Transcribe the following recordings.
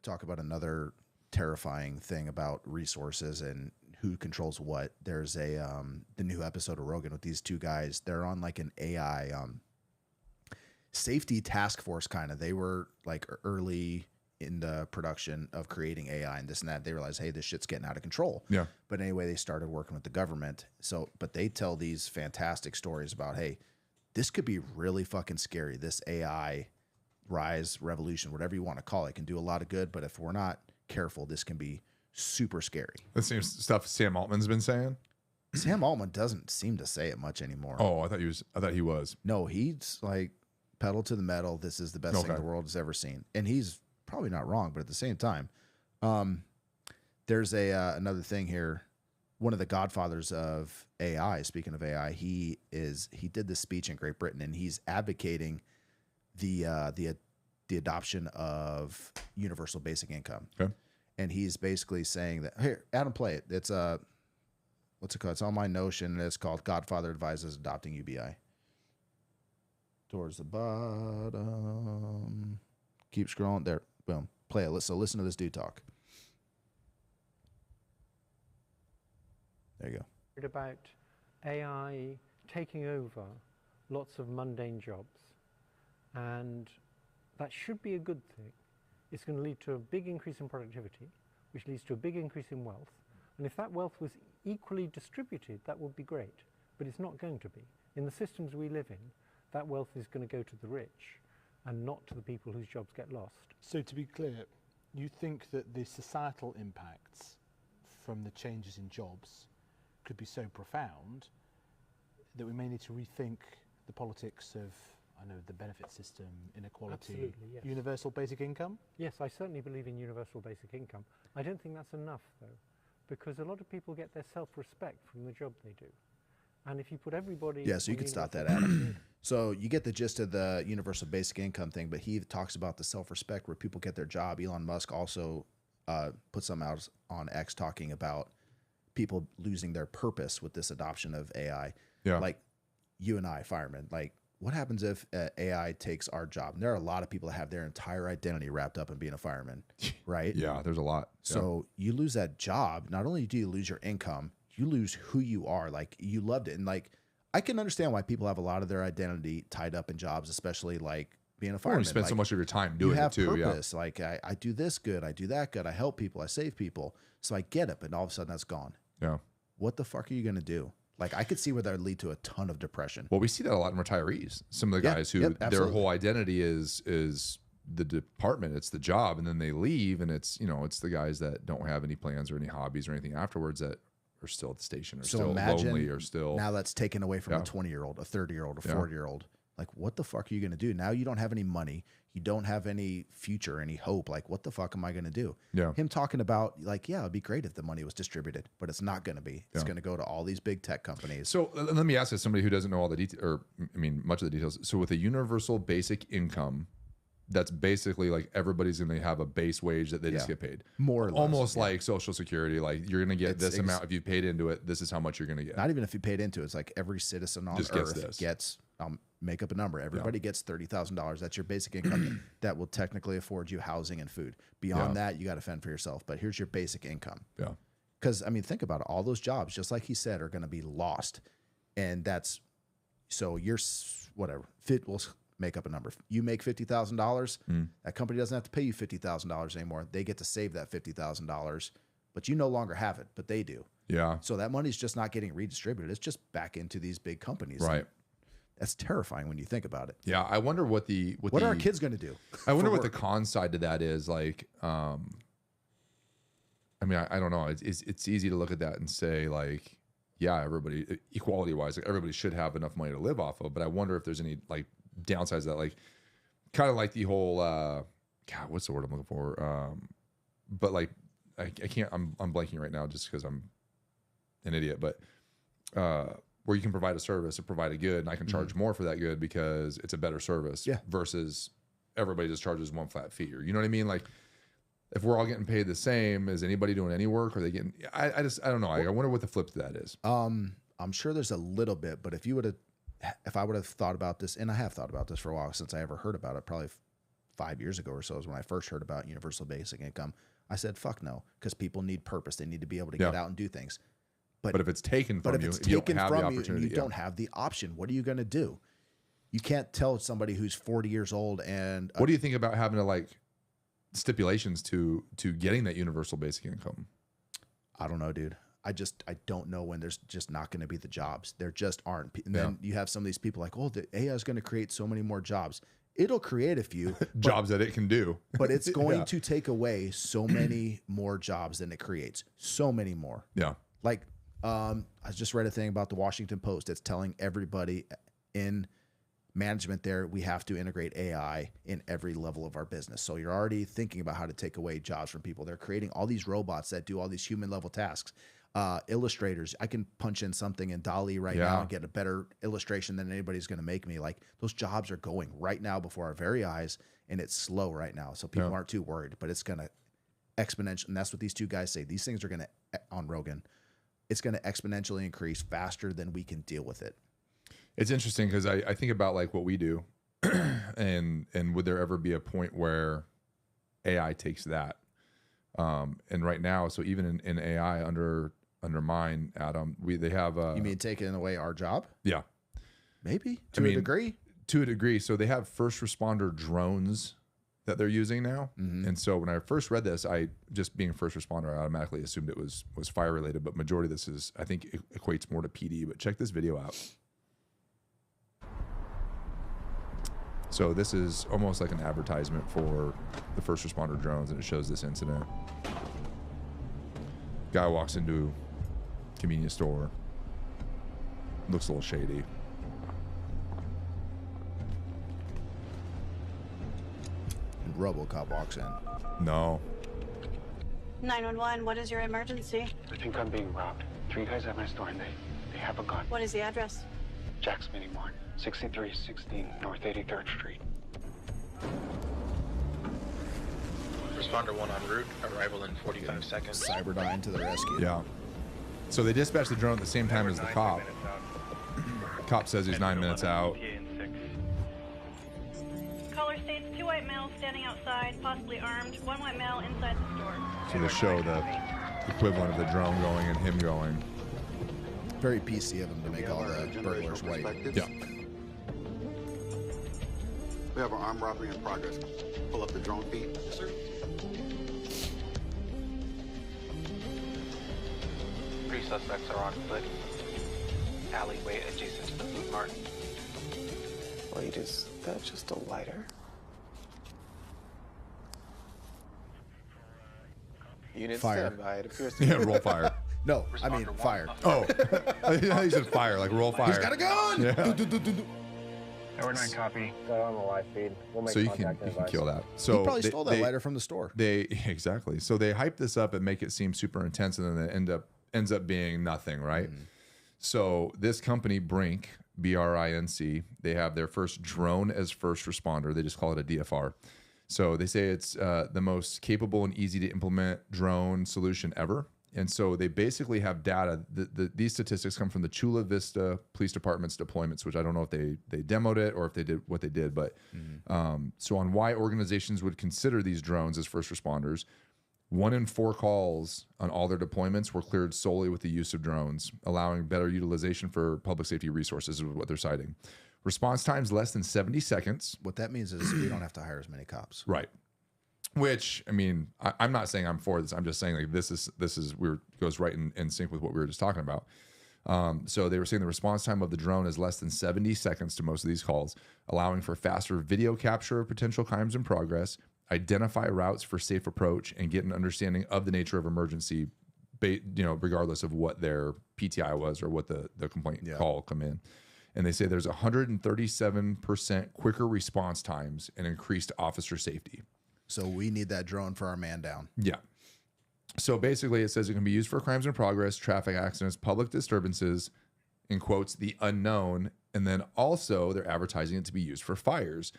talk about another terrifying thing about resources and who controls what. There's the new episode of Rogan with these two guys. They're on like an AI safety task force kind of. They were like early in the production of creating AI and this and that. They realized, hey, this shit's getting out of control. Yeah. But anyway, they started working with the government. So, but they tell these fantastic stories about, hey, this could be really fucking scary. This AI rise, revolution, whatever you want to call it, can do a lot of good. But if we're not careful, this can be super scary. The same stuff Sam Altman's been saying. Sam Altman doesn't seem to say it much anymore. Oh, I thought he was. No, he's like pedal to the metal. This is the best thing the world has ever seen. And he's probably not wrong, but at the same time, there's another thing here. One of the godfathers of AI, speaking of AI, he did this speech in Great Britain, and he's advocating the adoption of universal basic income. Okay. And he's basically saying that, here, Adam, play it. It's what's it called? It's on my Notion, and it's called Godfather Advises Adopting UBI. Towards the bottom. Keep scrolling. There. Boom. Play it. So listen to this dude talk. There you go. About AI taking over lots of mundane jobs, and that should be a good thing. It's going to lead to a big increase in productivity, which leads to a big increase in wealth. And if that wealth was equally distributed, that would be great. But it's not going to be. In the systems we live in, that wealth is going to go to the rich and not to the people whose jobs get lost. So to be clear, you think that the societal impacts from the changes in jobs could be so profound that we may need to rethink the politics of, I know, the benefit system, inequality, Absolutely, yes. universal basic income? Yes, I certainly believe in universal basic income. I don't think that's enough, though, because a lot of people get their self-respect from the job they do. And if you put everybody... Yeah, so you can stop that, Adam. So you get the gist of the universal basic income thing, but he talks about the self-respect where people get their job. Elon Musk also put some out on X talking about people losing their purpose with this adoption of AI. Yeah. Like you and I, firemen, like what happens if AI takes our job? And there are a lot of people that have their entire identity wrapped up in being a fireman, right? Yeah, there's a lot. So you lose that job. Not only do you lose your income, you lose who you are. Like you loved it. And like, I can understand why people have a lot of their identity tied up in jobs, especially like being a fireman. You spend like, so much of your time doing it too. You have purpose. Like I do this good. I do that good. I help people. I save people. So I get it. But all of a sudden that's gone. Yeah. What the fuck are you going to do? Like I could see where that would lead to a ton of depression. Well, we see that a lot in retirees. Some of the guys who their whole identity is the department, it's the job, and then they leave, and it's it's the guys that don't have any plans or any hobbies or anything afterwards that are still at the station or still lonely or still. Now that's taken away from a 20-year-old, a 30-year-old, a 40-year-old. Like what the fuck are you going to do? Now you don't have any money. You don't have any future, any hope. Like what the fuck am I going to do? Yeah. Him talking about like, yeah, it'd be great if the money was distributed, but it's not going to be. It's going to go to all these big tech companies. So let me ask this, somebody who doesn't know all the details, or I mean, much of the details. So with a universal basic income, that's basically like everybody's going to have a base wage that they just get paid. More or less. Almost like Social Security. Like you're going to get this amount if you paid into it. This is how much you're going to get. Not even if you paid into it. It's like every citizen on Earth gets make up a number. Everybody gets $30,000. That's your basic income that will technically afford you housing and food. Beyond that, you got to fend for yourself. But here's your basic income. Yeah. Because, I mean, think about it. All those jobs, just like he said, are going to be lost. And that's, so you're, whatever, we'll make up a number. You make $50,000. That company doesn't have to pay you $50,000 anymore. They get to save that $50,000, but you no longer have it, but they do. Yeah. So that money's just not getting redistributed. It's just back into these big companies. Right. That's terrifying when you think about it. Yeah, I wonder what are our kids going to do? I wonder what the con side to that is. Like, I mean, I don't know. It's easy to look at that and say like, yeah, everybody equality wise, like everybody should have enough money to live off of. But I wonder if there's any like downsides to that, like kind of like the whole God, what's the word I'm looking for? But like I can't. I'm blanking right now just because I'm an idiot. But where you can provide a service or provide a good, and I can charge more for that good because it's a better service. Yeah. Versus everybody just charges one flat fee, or you know what I mean? Like if we're all getting paid the same, is anybody doing any work? Are they getting? I don't know. I wonder what the flip to that is. I'm sure there's a little bit, but if I would have thought about this, and I have thought about this for a while since I ever heard about it, probably 5 years ago or so is when I first heard about universal basic income. I said, fuck no, because people need purpose. They need to be able to get out and do things. But if it's taken from you, you don't have the opportunity. You don't have the option. What are you going to do? You can't tell somebody who's 40 years old and... what do you think about having to like stipulations to getting that universal basic income? I don't know, dude. I don't know when there's just not going to be the jobs. There just aren't. And then you have some of these people like, oh, the AI is going to create so many more jobs. It'll create a few jobs that it can do, but it's going to take away so many more jobs than it creates. So many more. Yeah. Like, I just read a thing about the Washington Post that's telling everybody in management there, we have to integrate AI in every level of our business. So you're already thinking about how to take away jobs from people. They're creating all these robots that do all these human level tasks. Illustrators, I can punch in something in DALL-E right now and get a better illustration than anybody's going to make me. Like, those jobs are going right now before our very eyes, and it's slow right now. So people aren't too worried, but it's going to exponentially, and that's what these two guys say. These things are going to, on Rogan, it's going to exponentially increase faster than we can deal with it. It's interesting because I think about like what we do and would there ever be a point where AI takes that? And right now, so even in AI under mine, Adam, they have you mean taking away our job? Yeah. Maybe to a degree. To a degree. So they have first responder drones that they're using now. And so when I first read this, I just being a first responder, I automatically assumed it was fire related, but majority of this is, I think it equates more to PD, but check this video out. So this is almost like an advertisement for the first responder drones, and it shows this incident. Guy walks into convenience store. Looks a little shady. And RoboCop walks in. No. 911, what is your emergency? I think I'm being robbed. 3 guys at my store and they have a gun. What is the address? Jack's Mini Mart, 6316 North 83rd Street. Responder 1 en route, arrival in 45 seconds. Cyberdyne to the rescue. Yeah. So they dispatch the drone at the same time as the cop. Cop says he's 9 minutes out. Caller states 2 white males standing outside, possibly armed, 1 white male inside the store. So they show the equivalent of the drone going and him going. Very PC of him to make all the burglars white. Yeah. We have an armed robbery in progress. Pull up the drone feed. Yes, sir. 3 suspects are on foot. Alleyway adjacent to the food mart. Wait, is that just a lighter? Unit Fire. standby. It appears to Yeah, roll fire. No, I mean fire. Oh, he said fire, like roll fire. He's got a gun. Yeah. Tower 9 copy. Got on the live feed. We'll make So you contact can advice. kill that. So He probably stole that lighter from the store. Exactly. So they hype this up and make it seem super intense, and then it ends up being nothing, right? So this company, Brink, BRINC, they have their first drone as first responder. They just call it a DFR. So they say it's the most capable and easy to implement drone solution ever. And so they basically have data. These statistics come from the Chula Vista Police Department's deployments, which I don't know if they demoed it or if they did what they did. But so on why organizations would consider these drones as first responders, 1 in 4 calls on all their deployments were cleared solely with the use of drones, allowing better utilization for public safety resources is what they're citing. Response times less than 70 seconds. What that means is we don't have to hire as many cops. Right. Which, I mean, I'm not saying I'm for this. I'm just saying like this is goes right in sync with what we were just talking about. So they were saying the response time of the drone is less than 70 seconds to most of these calls, allowing for faster video capture of potential crimes in progress, identify routes for safe approach, and get an understanding of the nature of emergency, regardless of what their PTI was or what the complaint call come in. And they say there's 137% quicker response times and increased officer safety. So we need that drone for our man down. Yeah. So basically it says it can be used for crimes in progress, traffic accidents, public disturbances, in quotes, the unknown. And then also they're advertising it to be used for fires.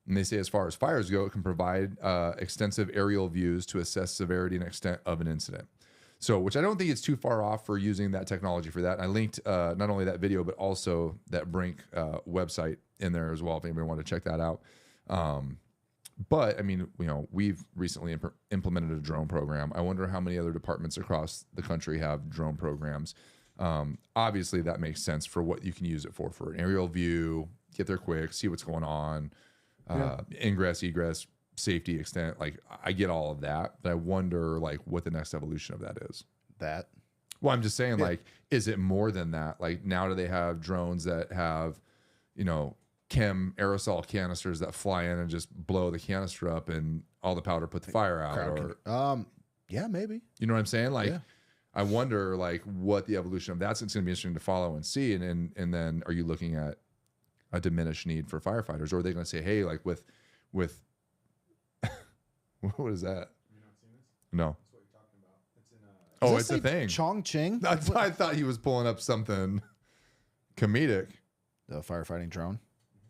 And they say as far as fires go, it can provide extensive aerial views to assess severity and extent of an incident. So, which I don't think it's too far off for using that technology for that. And I linked not only that video, but also that Brink website in there as well, if anybody want to check that out. But I mean, you know, we've recently implemented a drone program. I wonder how many other departments across the country have drone programs. Obviously, that makes sense for what you can use it for an aerial view, get there quick, see what's going on, ingress, egress, safety extent. Like, I get all of that, but I wonder like what the next evolution of that is. That. Well, I'm just saying, like, is it more than that? Like, now do they have drones that have, you know, aerosol canisters that fly in and just blow the canister up and all the powder put the fire out? Or yeah, maybe. You know what I'm saying? Like, I wonder like what the evolution of that's going to be interesting to follow and see. And then are you looking at a diminished need for firefighters, or are they going to say, hey, like with what is that? No. Oh, it's a thing. Chongqing? I thought he was pulling up something comedic. The firefighting drone.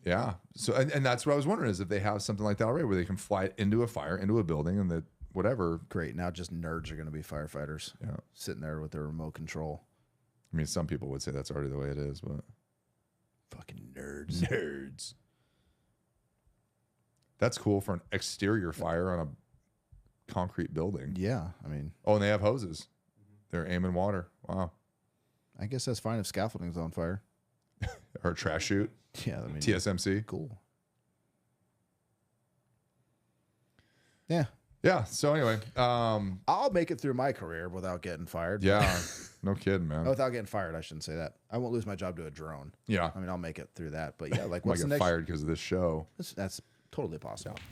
Yeah. So, and that's what I was wondering is if they have something like that already where they can fly it into a fire, into a building, and that whatever. Great. Now just nerds are going to be firefighters. Yeah. Sitting there with their remote control. I mean, some people would say that's already the way it is, but. Fucking nerds. Nerds. That's cool for an exterior fire on a concrete building. Yeah. I mean. Oh, and they have hoses. They're aiming water. Wow. I guess that's fine if scaffolding's on fire. Or a trash chute. Yeah. I mean, TSMC. Cool. Yeah. Yeah. So anyway, I'll make it through my career without getting fired. Yeah. No kidding, man. Without getting fired, I shouldn't say that. I won't lose my job to a drone. Yeah. I mean, I'll make it through that. But yeah, like I what's the get next? fired because of this show. That's totally possible. Yeah.